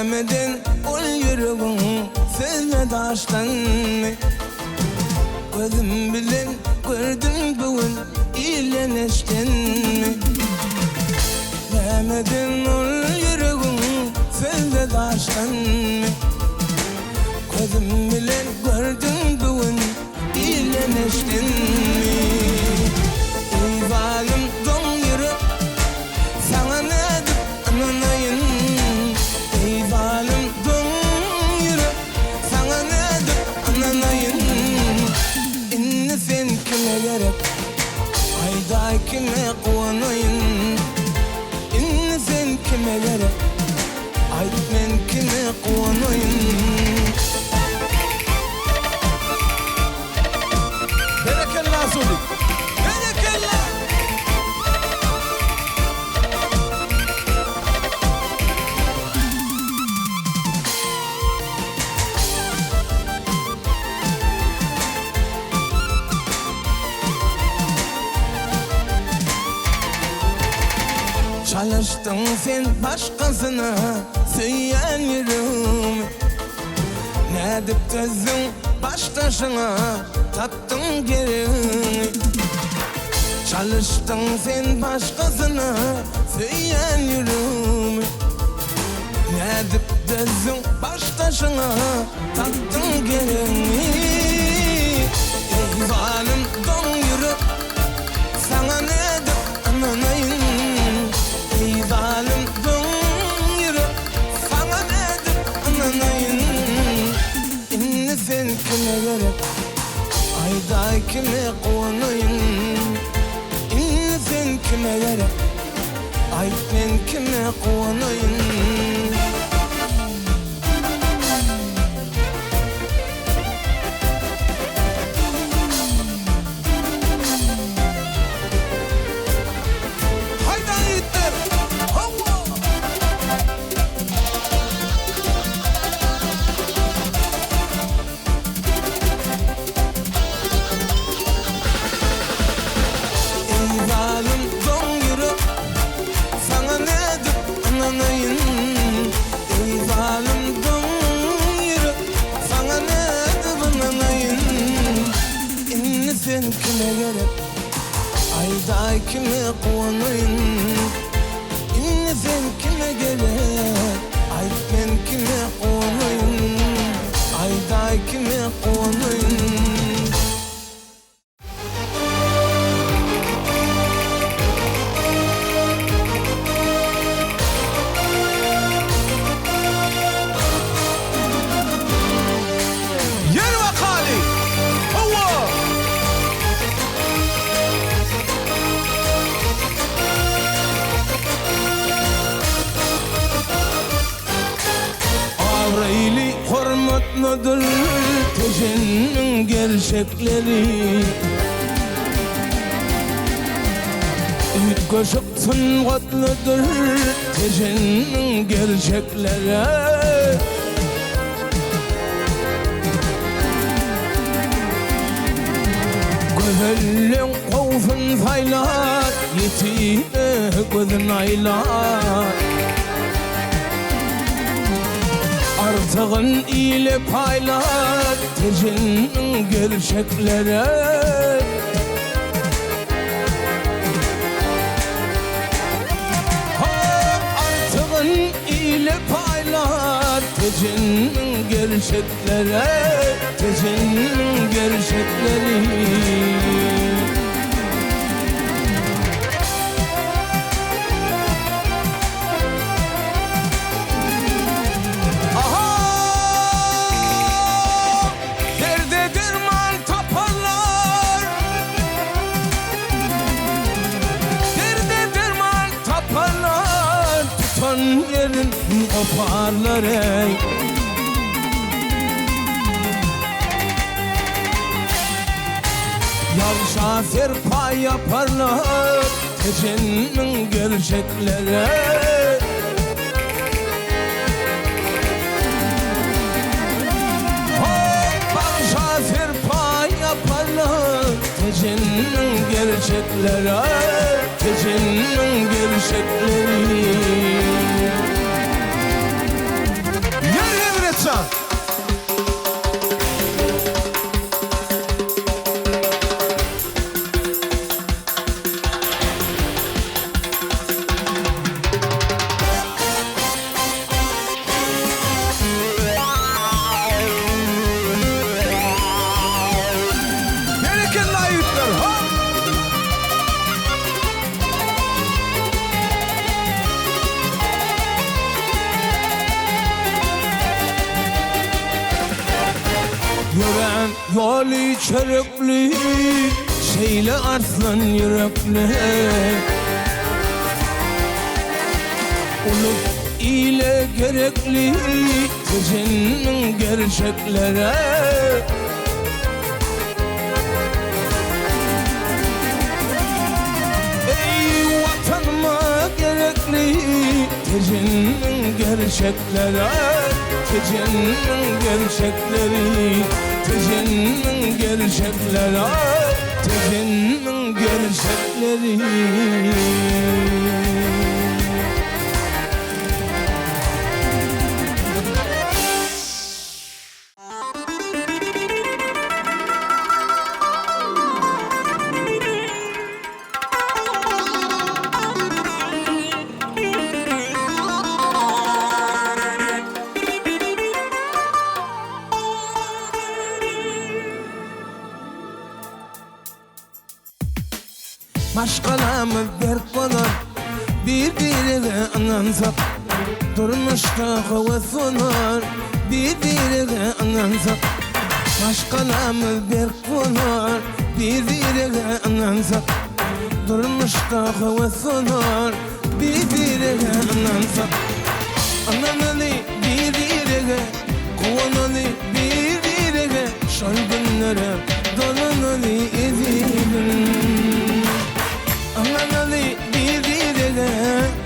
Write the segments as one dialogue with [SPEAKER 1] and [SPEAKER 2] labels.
[SPEAKER 1] Nämeden ol yüreğim sözle taştan Gözüm bilen gördüm bugün iyileştin mi? Nämeden ol yüreğim sözle taştan Gözüm bilen gördüm bugün iyileştin mi? Ey zalim don yürek sana ne edip ananayın Ey zalim don yürek sana ne edip ananayın İnni sen kime gerek ayda kime kuvanayın İnni sen kime gerek ayda ben kime kuvanayın Berekallah Suli Berekallah Çalıştın sen başkasına söyleyen yürüm Ne edip tözün baş taşına tattın geri Çalıştın sen başkasına söyleyen yürüm Ne edip tözün baş taşına tattın geri Ey zalim don yürü sana ne edip ananayın Ey zalim don yürü sana ne edip ananayın İnni sen kime gerek ayda kime kuvanayın İnni sen kime gerek ay ben kime kuvanayın Sen kime gerek ayda kime kuvanayın İnni sen kime gerek ay ben kime kuvanayın ayda kime kuvanayın Avrayli hormatlıdır teşenin gerçekleri Üt koşup tıngatlıdır teşenin gerçekleri Gözəlin qovfun faylar yetine gözün aylar Artığın ile paylar tecinin gerçekleri Artığın ile paylar tecinin gerçekleri Tecinin gerçekleri yerin koparlar ey Yavşa serpa yaparlar tecennin gerçekleri Yavşa serpa yaparlar tecennin gerçekleri Tecennin gerçekleri yolu çörükli, şeyle arslan yürekli. Ulup ile gerekli gecenin gerçeklere. Ey vatanıma gerekli gecenin gerçeklere. Gecenin gerçekleri, gecenin gerçeklere, gecenin gerçekleri. Başkalarımız dert olan birbirine anansak, durmuşta hava sunar birbirine anansak. Başkalarımız dert olan birbirine anansak, durmuşta hava sunar birbirine anansak. Ananı birbirine, kovananı birbirine, şalgınlara dolananı ezilin. Ananı birbirine,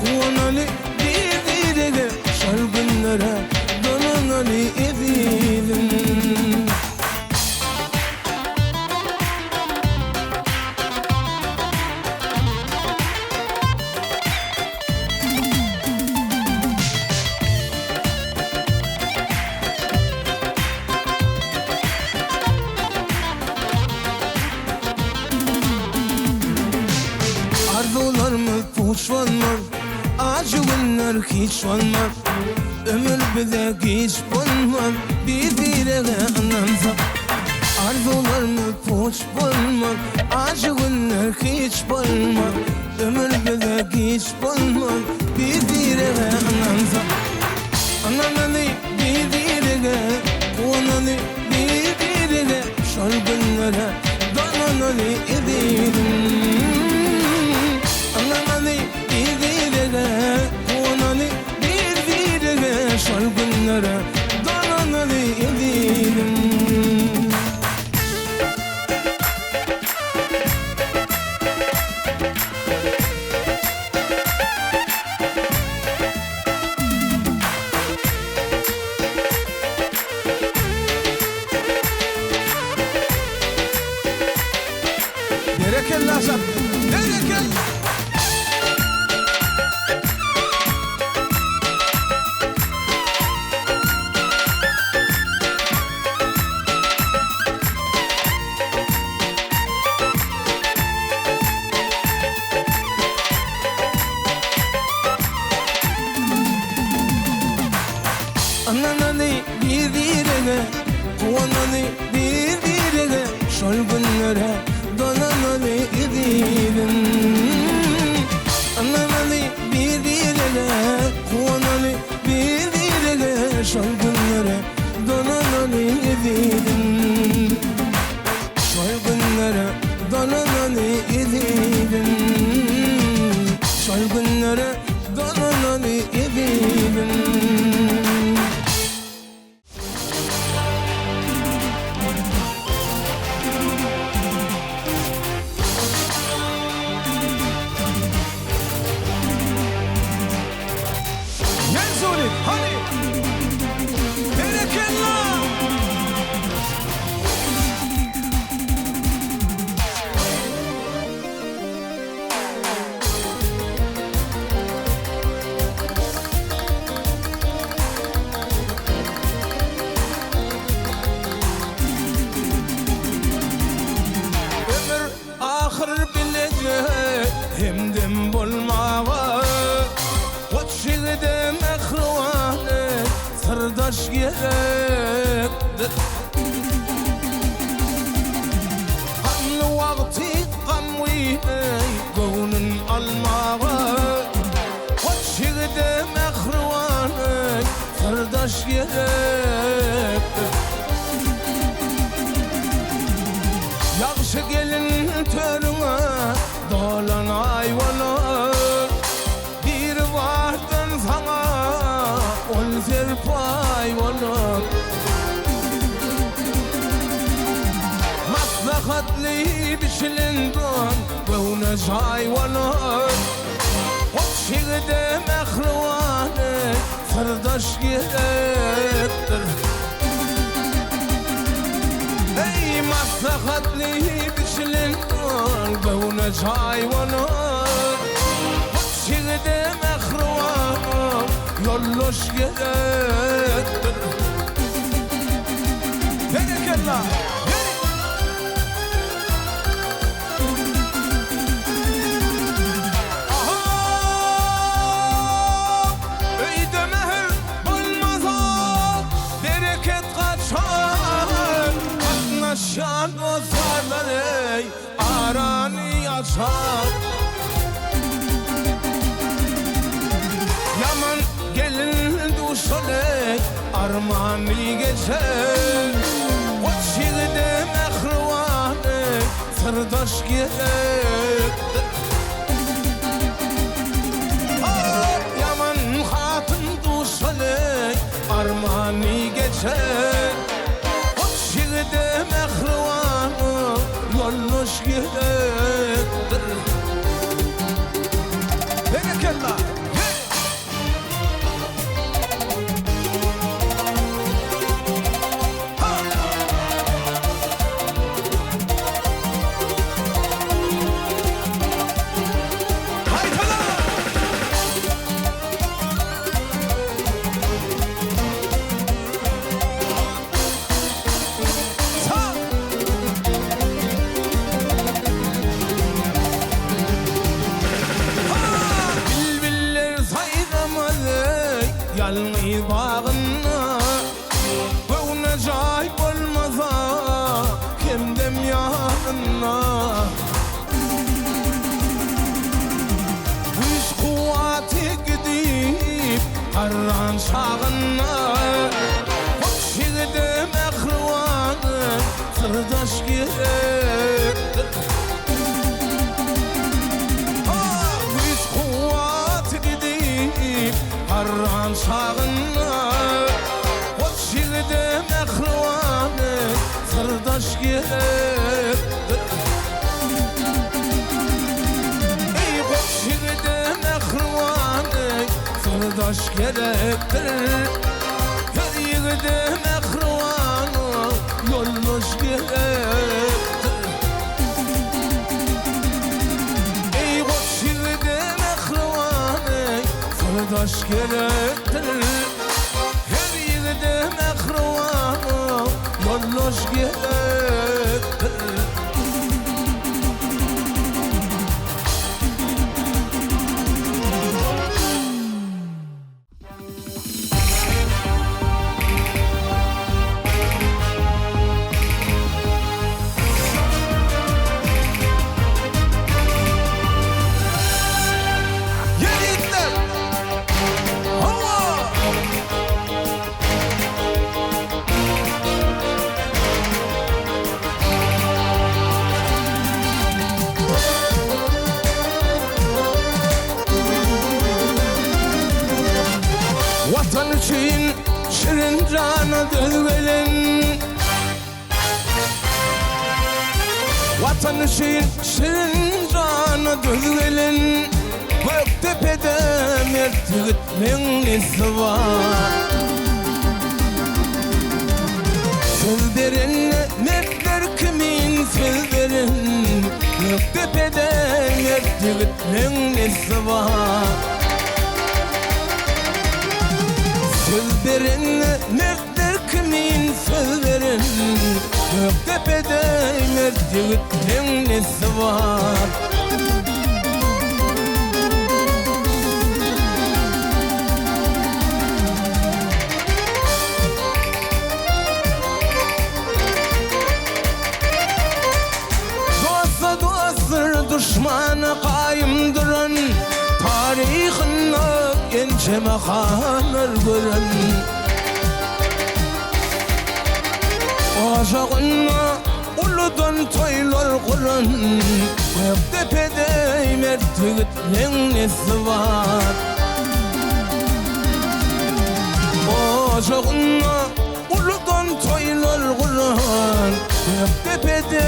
[SPEAKER 1] kovananı birbirine, şalgınlara dolananı ezilin. Arzularımız boş olmaz, acı günler hiç olmaz. Ömür bize hiç olmaz, birbirine anansak. Arzularımız boş olmaz, acı günler hiç olmaz. Ömür bize hiç olmaz, birbirine anansak. Ananı birbirine, kovananı birbirine, şalgınlara dolananı edilin. Ananı birbirine, kovananı birbirine, şalgınlara dolananı edilin. Nereken lazım? Nereken? Ananı birbirine, kovananı birbirine, şalgınlara dolananı edilin. Ananı birbirine, kovananı birbirine, şalgınlara dolananı edilin. Şalgınlara dolananı edilin. Şalgınlara dolananı edilin. Hani berekenla ömür ahir bilecek hemdem bolmağa Koçigide mehruane sırdaş gerektir. Hamlı vakti kamvi gönün almağa Koçigide mehruane sırdaş gerektir. serpay olur maslahatli bişilindon ve unacay olur Şigde mehruvanı sırdaş gerektir Ey maslahatli bişilindon ve unacay olur Şigde mehruvanı yolloş gerektir Berekallah Şan o sarları aranı açar Yaman gelin duşalı armanı geçer O şiirde mehruvanı sırdaş gerektir Yaman hatın duşalı armanı geçer Şigde mehruvanı yolloş gerektir Berekallah Yalnız bağına ve unacayip olmaza kimdem yanına Bu iş kuvveti gidip karran şağına Şigde mehruvanı sırdaş gerektir Bu iş kuvveti gidip Harran şağına O şigde mehruvanı sırdaş gerektir Ey o şigde mehruvanı sırdaş gerektir Her yigde mehruvanı yolloş gerektir Ey o şigde mehruvanı sırdaş gerektir Her yerde mehruvanı yolloş gerektir Vatan için şirin cana dövelen Vatan için şirin cana dövelen Göktepe'de mert yigitlerin nesi var Söz veren mertler kimin söz veren Göktepe'de mert yigitlerin nesi var Söz veren mertler kimin söz veren Göktepe'de mert yigitlerin nesi var Dosta dostlar düşmana kayım duran Tarihine gence mekanlar gören Ocağına uludan toylar kuran Göktepe'de mert yigitlerin nesi var Ocağına uludan toylar kuran Tepede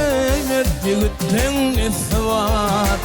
[SPEAKER 1] mertlikten nesi var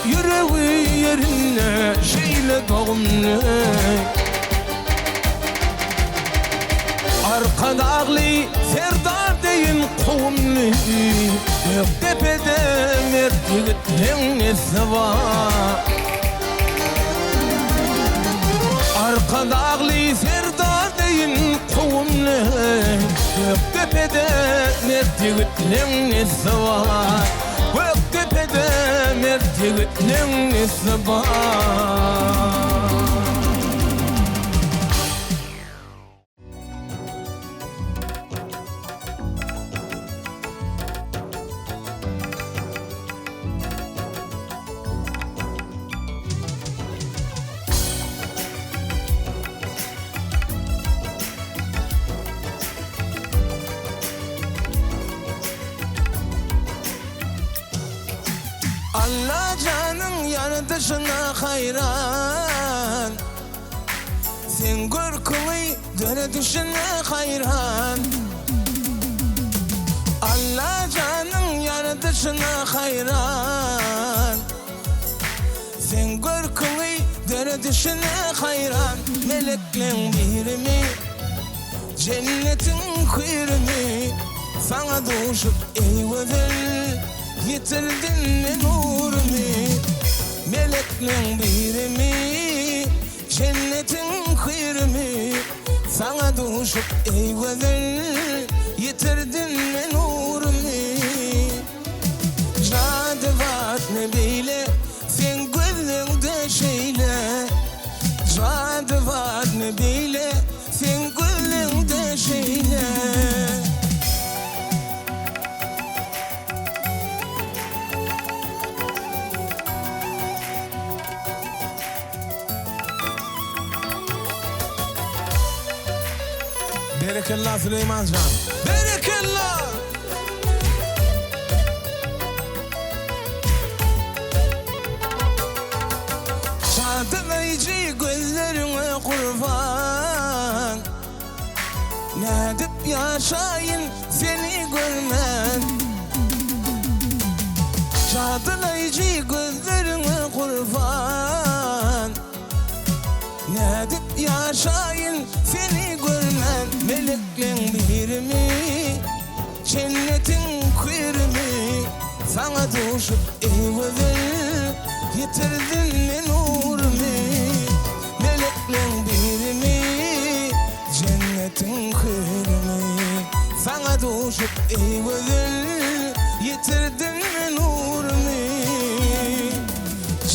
[SPEAKER 1] Yüreği yerine şeyle doğumlu Arka dağlı serdar deyin kovumlu Tepede mertlikten nesi var Arka dağlı serdar deyin kovumlu Tepede mertlikten nesi var Tepede mertlikten nesi var Allah canın yaratışına hayran Sen gör kıvı dönetişine hayran Allah canın yaratışına hayran Sen gör kıvı dönetişine hayran Meleklerin birimi cennetin kuyruğu Sana doğuşup eyvedil Yitirdin mi nurumu Meleklerin birimi Cennetin kuyruğu Sana doğuşup eyvedil Yitirdin mi nurumu Cadı var ne bile Sen gönlünde şeyle Cadı var ne bile Sen gönlünde şeyle Berekallah Süleyman Can Berekallah Çağatlayıcı gözlerine kurban Nedip yaşayın seni görmen Çağatlayıcı gözlerine kurban Nedip yaşayın seni görmen Meleklerin birimi Cennetin kuyruğu Sana doğuşup eyvedil Yitirdin mi nurumu Meleklerin birimi Cennetin kuyruğu Sana doğuşup eyvedil Yitirdin mi nurumu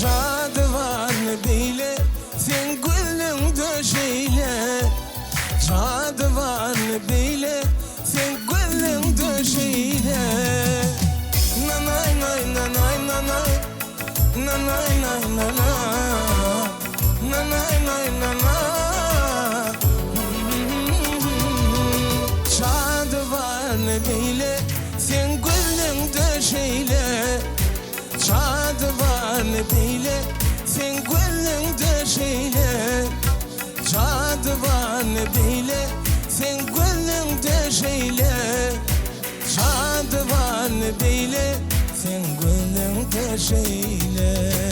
[SPEAKER 1] Cadı var ne bile Sen gönlünde şeyle Cadı var ne bile Sen gönlünde şeyle Nanay nay nanay nanay Nanay nay nanay Nanay nay nanay Cadı var ne bile Sen gönlünde şeyle Cadı var ne bile Sen gönlünde şeyle Cadı var ne bile Sen gönlünde şeyle Cadı var ne bile Sen her şeyle.